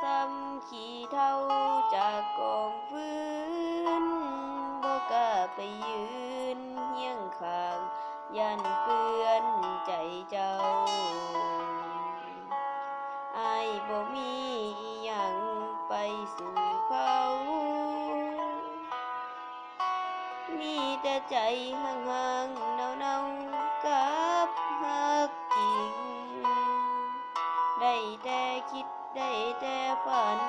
ซ้ำขี้เท่าจากกองฟืนบ่กล้าไปยืนเฮียงข้างยันเปื้อนใจเจ้าอายบ่มีอิหยังไปสู่เขามีแต่ใจห่างๆเนาๆกับฮักจริงได้แต่คิดได้แต่ฝัน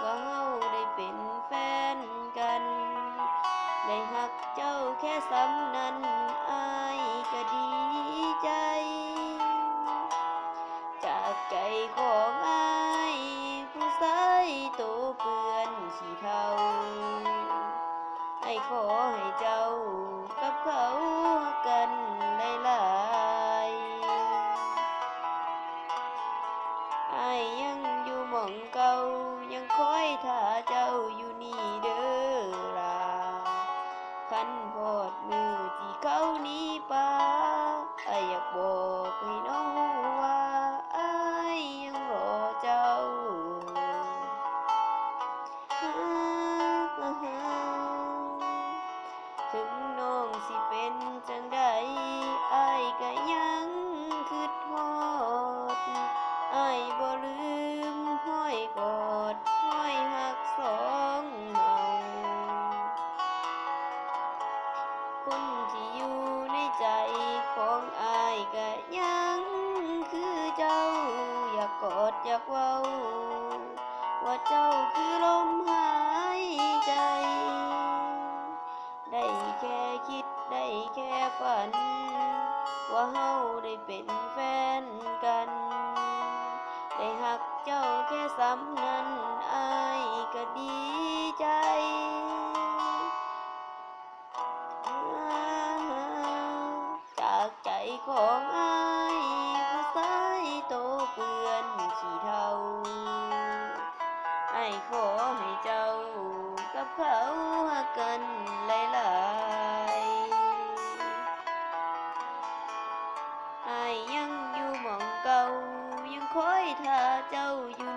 ว่าเฮาได้เป็นแฟนกันได้ฮักเจ้าแค่ซ้ำนั้นอายก็ดีใจจากใจของอายผู้ชายโตเปื้อนขี้เถ้าไอ้ขอให้เจ้ากับเขากันหลายๆอายยังอยู่หม่องเก่ายังคอยท่าเจ้าอยู่นี่เด้อล่ะคันพอดมือที่เขาหนีป่าอายอยากบอกให้น้องรู้ว่าอายยังรอเจ้า ถึงน้องสิเป็นจังใดอายก็ยังคิดฮอดอายบ่ลืมห้อยกอดห้อยหักสองเฮาคนที่อยู่ในใจของอายก็ยังคือเจ้าอยากกอดอยากเว้าว่าเจ้าคือลมหายใจ ได้แค่คิดได้แค่ฝันว่าเฮาได้เป็นแฟนกันได้หักเจ้าแค่ซ้ำนั้นอายก็ดีใจจากใจของอายผู้ชายโตเปื้อนขี้เถ้าไอ้ขอให้เจ้ากับเขาหักกันหลายๆอายยังอยู่หม่องเก่ายังคอยท่าเจ้าอยู่